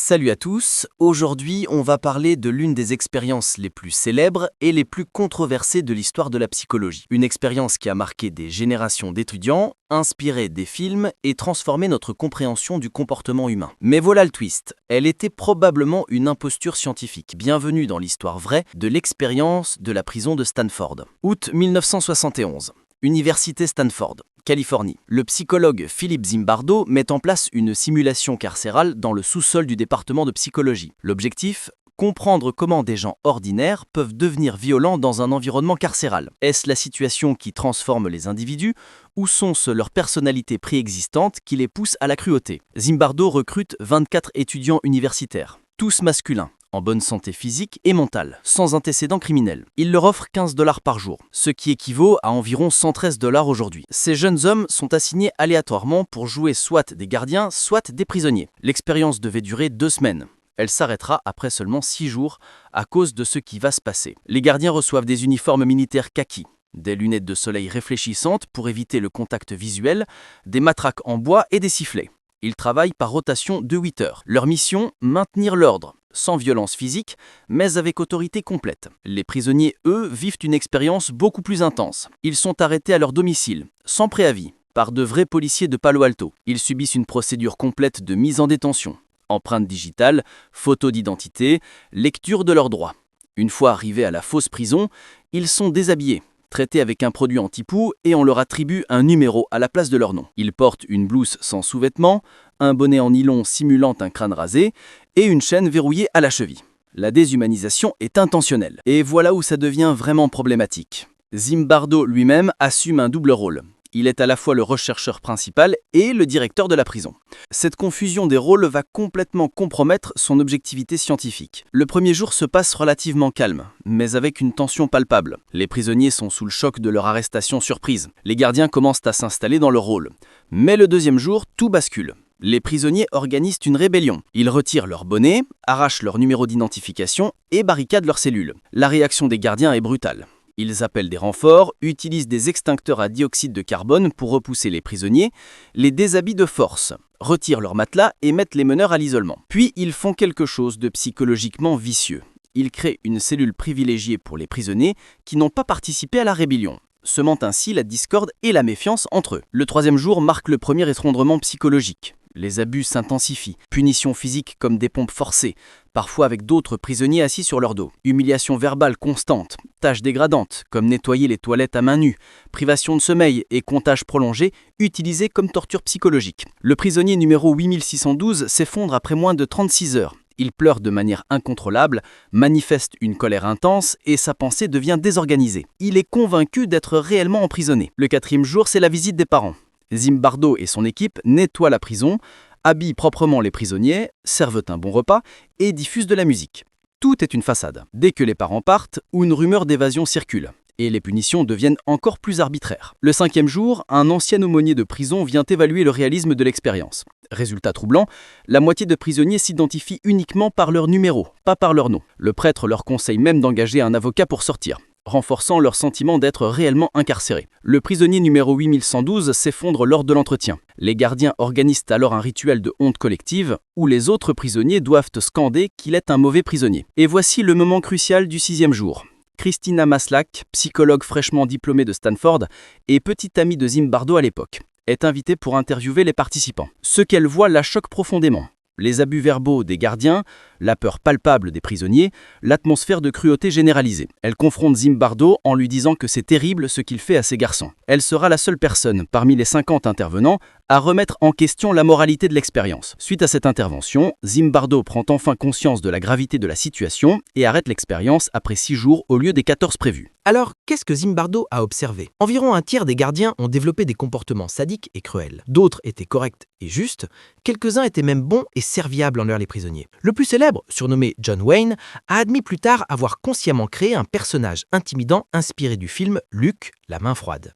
Salut à tous, aujourd'hui on va parler de l'une des expériences les plus célèbres et les plus controversées de l'histoire de la psychologie. Une expérience qui a marqué des générations d'étudiants, inspiré des films et transformé notre compréhension du comportement humain. Mais voilà le twist, elle était probablement une imposture scientifique. Bienvenue dans l'histoire vraie de l'expérience de la prison de Stanford. Août 1971, Université Stanford. Californie. Le psychologue Philippe Zimbardo met en place une simulation carcérale dans le sous-sol du département de psychologie. L'objectif ? Comprendre comment des gens ordinaires peuvent devenir violents dans un environnement carcéral. Est-ce la situation qui transforme les individus ou sont-ce leurs personnalités préexistantes qui les poussent à la cruauté ? Zimbardo recrute 24 étudiants universitaires, tous masculins, en bonne santé physique et mentale, sans antécédents criminels. Il leur offre 15 $ par jour, ce qui équivaut à environ 113 $ aujourd'hui. Ces jeunes hommes sont assignés aléatoirement pour jouer soit des gardiens, soit des prisonniers. L'expérience devait durer 2 semaines. Elle s'arrêtera après seulement 6 jours à cause de ce qui va se passer. Les gardiens reçoivent des uniformes militaires kaki, des lunettes de soleil réfléchissantes pour éviter le contact visuel, des matraques en bois et des sifflets. Ils travaillent par rotation de 8 heures. Leur mission, maintenir l'ordre, sans violence physique, mais avec autorité complète. Les prisonniers, eux, vivent une expérience beaucoup plus intense. Ils sont arrêtés à leur domicile, sans préavis, par de vrais policiers de Palo Alto. Ils subissent une procédure complète de mise en détention. Empreintes digitales, photos d'identité, lecture de leurs droits. Une fois arrivés à la fausse prison, ils sont déshabillés, traités avec un produit anti-poux et on leur attribue un numéro à la place de leur nom. Ils portent une blouse sans sous-vêtements, un bonnet en nylon simulant un crâne rasé et une chaîne verrouillée à la cheville. La déshumanisation est intentionnelle. Et voilà où ça devient vraiment problématique. Zimbardo lui-même assume un double rôle. Il est à la fois le rechercheur principal et le directeur de la prison. Cette confusion des rôles va complètement compromettre son objectivité scientifique. Le premier jour se passe relativement calme, mais avec une tension palpable. Les prisonniers sont sous le choc de leur arrestation surprise. Les gardiens commencent à s'installer dans leur rôle. Mais le deuxième jour, tout bascule. Les prisonniers organisent une rébellion. Ils retirent leur bonnet, arrachent leur numéro d'identification et barricadent leurs cellules. La réaction des gardiens est brutale. Ils appellent des renforts, utilisent des extincteurs à dioxyde de carbone pour repousser les prisonniers, les déshabillent de force, retirent leurs matelas et mettent les meneurs à l'isolement. Puis ils font quelque chose de psychologiquement vicieux. Ils créent une cellule privilégiée pour les prisonniers qui n'ont pas participé à la rébellion, semant ainsi la discorde et la méfiance entre eux. Le troisième jour marque le premier effondrement psychologique. Les abus s'intensifient, punitions physiques comme des pompes forcées, parfois avec d'autres prisonniers assis sur leur dos, humiliation verbale constante, tâches dégradantes comme nettoyer les toilettes à main nue, privation de sommeil et comptage prolongé utilisés comme torture psychologique. Le prisonnier numéro 8612 s'effondre après moins de 36 heures. Il pleure de manière incontrôlable, manifeste une colère intense et sa pensée devient désorganisée. Il est convaincu d'être réellement emprisonné. Le quatrième jour, c'est la visite des parents. Zimbardo et son équipe nettoient la prison, habillent proprement les prisonniers, servent un bon repas et diffusent de la musique. Tout est une façade. Dès que les parents partent, une rumeur d'évasion circule. Et les punitions deviennent encore plus arbitraires. Le cinquième jour, un ancien aumônier de prison vient évaluer le réalisme de l'expérience. Résultat troublant, la moitié de prisonniers s'identifient uniquement par leur numéro, pas par leur nom. Le prêtre leur conseille même d'engager un avocat pour sortir, renforçant leur sentiment d'être réellement incarcérés. Le prisonnier numéro 8112 s'effondre lors de l'entretien. Les gardiens organisent alors un rituel de honte collective où les autres prisonniers doivent scander qu'il est un mauvais prisonnier. Et voici le moment crucial du 6e jour. Christina Maslach, psychologue fraîchement diplômée de Stanford et petite amie de Zimbardo à l'époque, est invitée pour interviewer les participants. Ce qu'elle voit la choque profondément. Les abus verbaux des gardiens, la peur palpable des prisonniers, l'atmosphère de cruauté généralisée. Elle confronte Zimbardo en lui disant que c'est terrible ce qu'il fait à ces garçons. Elle sera la seule personne, parmi les 50 intervenants, à remettre en question la moralité de l'expérience. Suite à cette intervention, Zimbardo prend enfin conscience de la gravité de la situation et arrête l'expérience après 6 jours au lieu des 14 prévus. Alors, qu'est-ce que Zimbardo a observé ? Environ un tiers des gardiens ont développé des comportements sadiques et cruels. D'autres étaient corrects et justes. Quelques-uns étaient même bons et serviables envers les prisonniers. Le plus célèbre, surnommé John Wayne, a admis plus tard avoir consciemment créé un personnage intimidant inspiré du film Luke, la main froide.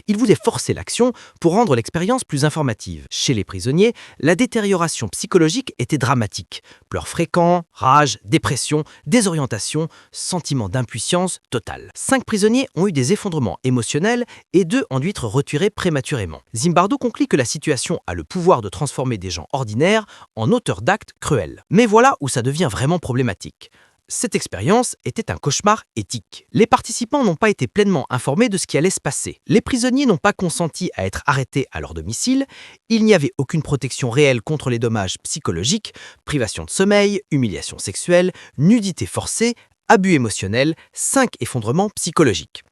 Il voulait forcer l'action pour rendre l'expérience plus informative. Chez les prisonniers, la détérioration psychologique était dramatique. Pleurs fréquents, rage, dépression, désorientation, sentiment d'impuissance totale. 5 prisonniers ont eu des effondrements émotionnels et 2 ont dû être retirés prématurément. Zimbardo conclut que la situation a le pouvoir de transformer des gens ordinaires en auteurs d'actes cruels. Mais voilà où ça devient vraiment problématique. Cette expérience était un cauchemar éthique. Les participants n'ont pas été pleinement informés de ce qui allait se passer. Les prisonniers n'ont pas consenti à être arrêtés à leur domicile. Il n'y avait aucune protection réelle contre les dommages psychologiques, privation de sommeil, humiliation sexuelle, nudité forcée, abus émotionnels, 5 effondrements psychologiques.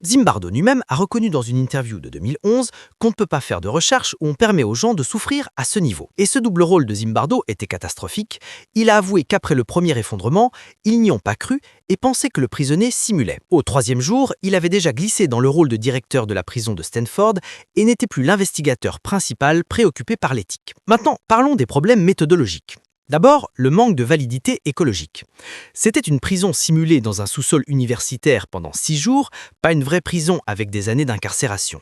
Zimbardo lui-même a reconnu dans une interview de 2011 qu'on ne peut pas faire de recherche où on permet aux gens de souffrir à ce niveau. Et ce double rôle de Zimbardo était catastrophique. Il a avoué qu'après le premier effondrement, ils n'y ont pas cru et pensaient que le prisonnier simulait. Au 3e jour, il avait déjà glissé dans le rôle de directeur de la prison de Stanford et n'était plus l'investigateur principal préoccupé par l'éthique. Maintenant, parlons des problèmes méthodologiques. D'abord, le manque de validité écologique. C'était une prison simulée dans un sous-sol universitaire pendant 6 jours, pas une vraie prison avec des années d'incarcération.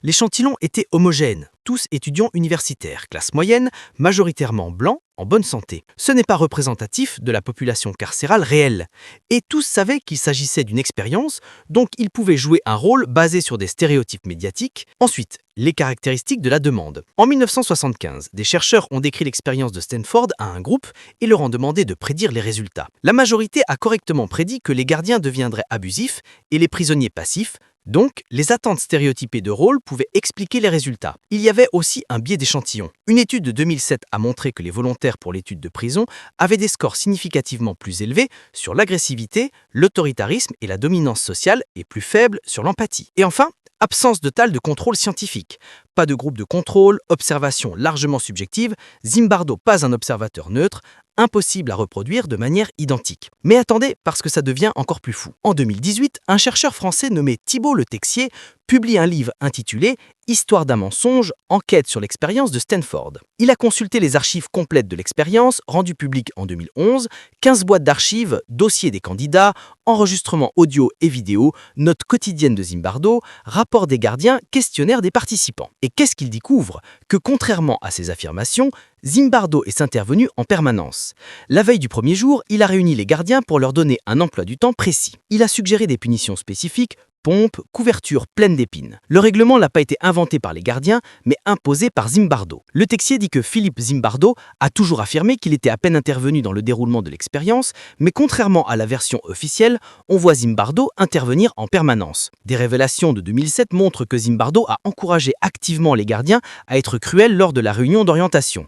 L'échantillon était homogène, tous étudiants universitaires, classe moyenne, majoritairement blancs, en bonne santé. Ce n'est pas représentatif de la population carcérale réelle. Et tous savaient qu'il s'agissait d'une expérience, donc ils pouvaient jouer un rôle basé sur des stéréotypes médiatiques. Ensuite, les caractéristiques de la demande. En 1975, des chercheurs ont décrit l'expérience de Stanford à un groupe et leur ont demandé de prédire les résultats. La majorité a correctement prédit que les gardiens deviendraient abusifs et les prisonniers passifs. Donc, les attentes stéréotypées de rôle pouvaient expliquer les résultats. Il y avait aussi un biais d'échantillon. Une étude de 2007 a montré que les volontaires pour l'étude de prison avaient des scores significativement plus élevés sur l'agressivité, l'autoritarisme et la dominance sociale et plus faibles sur l'empathie. Et enfin, absence totale de contrôle scientifique. Pas de groupe de contrôle, observation largement subjective, Zimbardo pas un observateur neutre, impossible à reproduire de manière identique. Mais attendez, parce que ça devient encore plus fou. En 2018, un chercheur français nommé Thibault Le Texier publie un livre intitulé « Histoire d'un mensonge, enquête sur l'expérience de Stanford ». Il a consulté les archives complètes de l'expérience, rendues publiques en 2011, 15 boîtes d'archives, dossiers des candidats, enregistrements audio et vidéo, notes quotidiennes de Zimbardo, rapports des gardiens, questionnaires des participants. Et qu'est-ce qu'il découvre? Que contrairement à ses affirmations, Zimbardo est intervenu en permanence. La veille du premier jour, il a réuni les gardiens pour leur donner un emploi du temps précis. Il a suggéré des punitions spécifiques, pompe, couverture pleine d'épines. Le règlement n'a pas été inventé par les gardiens, mais imposé par Zimbardo. Le Texier dit que Philippe Zimbardo a toujours affirmé qu'il était à peine intervenu dans le déroulement de l'expérience, mais contrairement à la version officielle, on voit Zimbardo intervenir en permanence. Des révélations de 2007 montrent que Zimbardo a encouragé activement les gardiens à être cruels lors de la réunion d'orientation.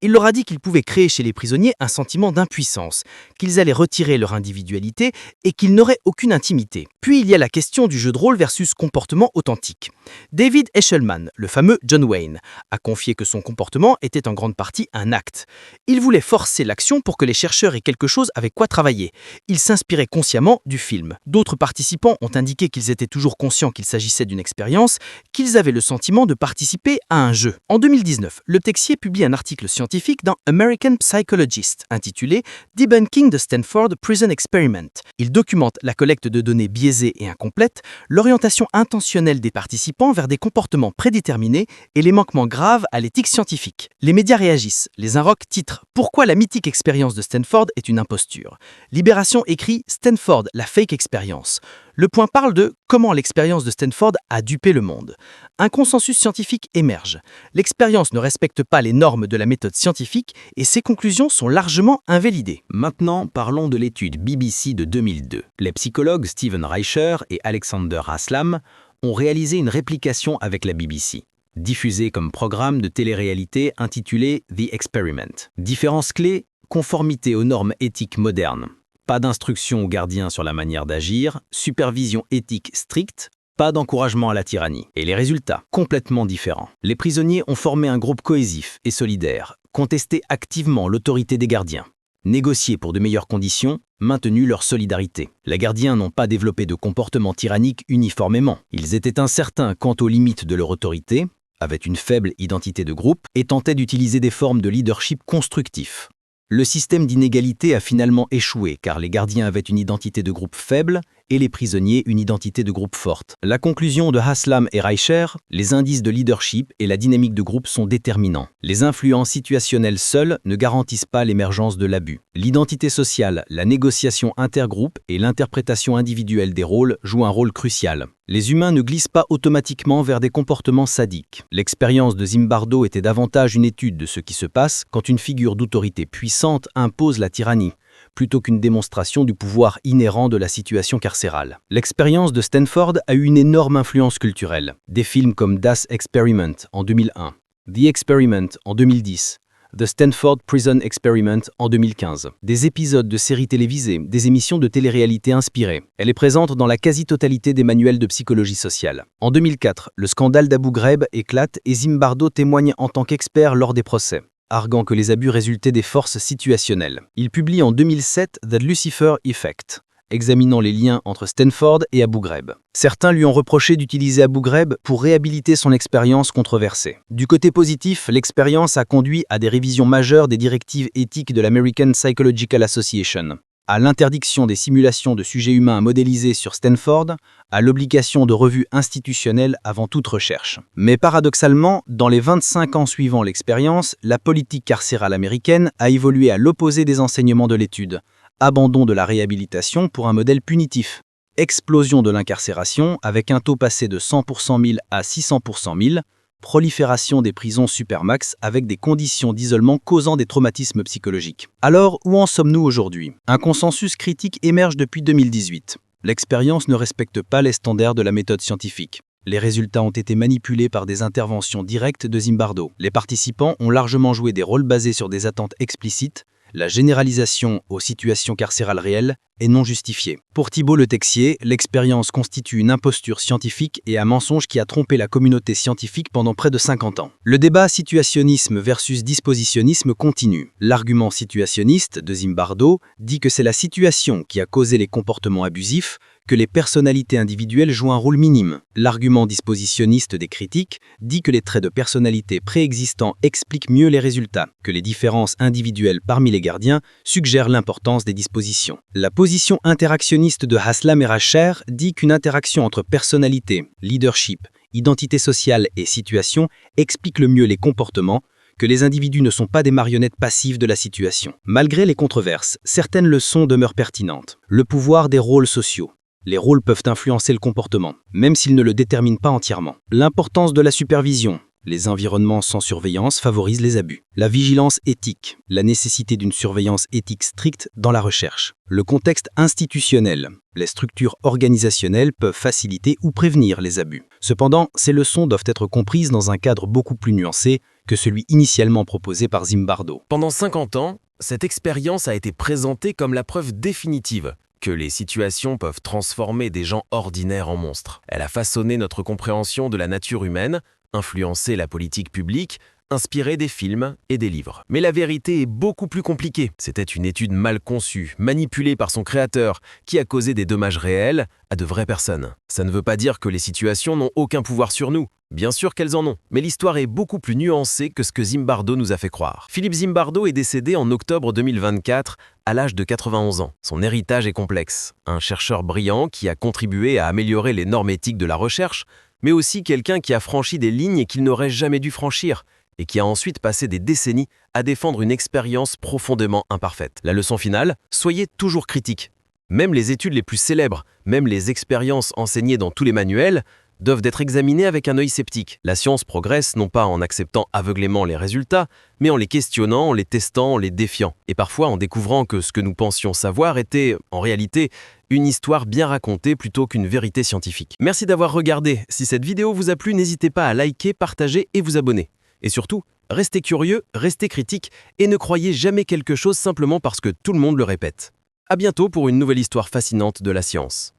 Il leur a dit qu'ils pouvaient créer chez les prisonniers un sentiment d'impuissance, qu'ils allaient retirer leur individualité et qu'ils n'auraient aucune intimité. Puis il y a la question du jeu de rôle versus comportement authentique. David Eshelman, le fameux John Wayne, a confié que son comportement était en grande partie un acte. Il voulait forcer l'action pour que les chercheurs aient quelque chose avec quoi travailler. Il s'inspirait consciemment du film. D'autres participants ont indiqué qu'ils étaient toujours conscients qu'il s'agissait d'une expérience, qu'ils avaient le sentiment de participer à un jeu. En 2019, Le Texier publie un article scientifique dans American Psychologist intitulé « Debunking the Stanford Prison Experiment ». Il documente la collecte de données biaisées et incomplètes, l'orientation intentionnelle des participants vers des comportements prédéterminés et les manquements graves à l'éthique scientifique. Les médias réagissent. Les Inrocks titrent « Pourquoi la mythique expérience de Stanford est une imposture ». Libération écrit « Stanford, la fake expérience ». Le Point parle de comment l'expérience de Stanford a dupé le monde. Un consensus scientifique émerge. L'expérience ne respecte pas les normes de la méthode scientifique et ses conclusions sont largement invalidées. Maintenant, parlons de l'étude BBC de 2002. Les psychologues Steven Reicher et Alexander Haslam ont réalisé une réplication avec la BBC, diffusée comme programme de télé-réalité intitulé The Experiment. Différences clés, conformité aux normes éthiques modernes. Pas d'instruction aux gardiens sur la manière d'agir, supervision éthique stricte, pas d'encouragement à la tyrannie. Et les résultats, complètement différents. Les prisonniers ont formé un groupe cohésif et solidaire, contesté activement l'autorité des gardiens, négocié pour de meilleures conditions, maintenu leur solidarité. Les gardiens n'ont pas développé de comportement tyrannique uniformément. Ils étaient incertains quant aux limites de leur autorité, avaient une faible identité de groupe et tentaient d'utiliser des formes de leadership constructif. Le système d'inégalité a finalement échoué car les gardiens avaient une identité de groupe faible et les prisonniers une identité de groupe forte. La conclusion de Haslam et Reicher, les indices de leadership et la dynamique de groupe sont déterminants. Les influences situationnelles seules ne garantissent pas l'émergence de l'abus. L'identité sociale, la négociation intergroupe et l'interprétation individuelle des rôles jouent un rôle crucial. Les humains ne glissent pas automatiquement vers des comportements sadiques. L'expérience de Zimbardo était davantage une étude de ce qui se passe quand une figure d'autorité puissante impose la tyrannie, plutôt qu'une démonstration du pouvoir inhérent de la situation carcérale. L'expérience de Stanford a eu une énorme influence culturelle. Des films comme Das Experiment en 2001, The Experiment en 2010, The Stanford Prison Experiment en 2015. Des épisodes de séries télévisées, des émissions de télé-réalité inspirées. Elle est présente dans la quasi-totalité des manuels de psychologie sociale. En 2004, le scandale d'Abu Ghraib éclate et Zimbardo témoigne en tant qu'expert lors des procès, arguant que les abus résultaient des forces situationnelles. Il publie en 2007 The Lucifer Effect, examinant les liens entre Stanford et Abu Ghraib. Certains lui ont reproché d'utiliser Abu Ghraib pour réhabiliter son expérience controversée. Du côté positif, l'expérience a conduit à des révisions majeures des directives éthiques de l'American Psychological Association, à l'interdiction des simulations de sujets humains modélisés sur Stanford, à l'obligation de revues institutionnelles avant toute recherche. Mais paradoxalement, dans les 25 ans suivant l'expérience, la politique carcérale américaine a évolué à l'opposé des enseignements de l'étude. Abandon de la réhabilitation pour un modèle punitif. Explosion de l'incarcération avec un taux passé de 100 pour 100 000 à 600 pour 100 000. Prolifération des prisons supermax avec des conditions d'isolement causant des traumatismes psychologiques. Alors, où en sommes-nous aujourd'hui? Un consensus critique émerge depuis 2018. L'expérience ne respecte pas les standards de la méthode scientifique. Les résultats ont été manipulés par des interventions directes de Zimbardo. Les participants ont largement joué des rôles basés sur des attentes explicites. La généralisation aux situations carcérales réelles est non justifiée. Pour Thibault Le Texier, l'expérience constitue une imposture scientifique et un mensonge qui a trompé la communauté scientifique pendant près de 50 ans. Le débat situationnisme versus dispositionnisme continue. L'argument situationniste de Zimbardo dit que c'est la situation qui a causé les comportements abusifs, que les personnalités individuelles jouent un rôle minime. L'argument dispositionniste des critiques dit que les traits de personnalité préexistants expliquent mieux les résultats, que les différences individuelles parmi les gardiens suggèrent l'importance des dispositions. La position interactionniste de Haslam et Reicher dit qu'une interaction entre personnalité, leadership, identité sociale et situation explique le mieux les comportements, que les individus ne sont pas des marionnettes passives de la situation. Malgré les controverses, certaines leçons demeurent pertinentes. Le pouvoir des rôles sociaux. Les rôles peuvent influencer le comportement, même s'ils ne le déterminent pas entièrement. L'importance de la supervision. Les environnements sans surveillance favorisent les abus. La vigilance éthique. La nécessité d'une surveillance éthique stricte dans la recherche. Le contexte institutionnel. Les structures organisationnelles peuvent faciliter ou prévenir les abus. Cependant, ces leçons doivent être comprises dans un cadre beaucoup plus nuancé que celui initialement proposé par Zimbardo. Pendant 50 ans, cette expérience a été présentée comme la preuve définitive que les situations peuvent transformer des gens ordinaires en monstres. Elle a façonné notre compréhension de la nature humaine, influencé la politique publique, inspiré des films et des livres. Mais la vérité est beaucoup plus compliquée. C'était une étude mal conçue, manipulée par son créateur, qui a causé des dommages réels à de vraies personnes. Ça ne veut pas dire que les situations n'ont aucun pouvoir sur nous. Bien sûr qu'elles en ont, mais l'histoire est beaucoup plus nuancée que ce que Zimbardo nous a fait croire. Philippe Zimbardo est décédé en octobre 2024 à l'âge de 91 ans. Son héritage est complexe. Un chercheur brillant qui a contribué à améliorer les normes éthiques de la recherche, mais aussi quelqu'un qui a franchi des lignes qu'il n'aurait jamais dû franchir et qui a ensuite passé des décennies à défendre une expérience profondément imparfaite. La leçon finale, soyez toujours critique. Même les études les plus célèbres, même les expériences enseignées dans tous les manuels, doivent être examinées avec un œil sceptique. La science progresse non pas en acceptant aveuglément les résultats, mais en les questionnant, en les testant, en les défiant. Et parfois en découvrant que ce que nous pensions savoir était, en réalité, une histoire bien racontée plutôt qu'une vérité scientifique. Merci d'avoir regardé. Si cette vidéo vous a plu, n'hésitez pas à liker, partager et vous abonner. Et surtout, restez curieux, restez critique et ne croyez jamais quelque chose simplement parce que tout le monde le répète. À bientôt pour une nouvelle histoire fascinante de la science.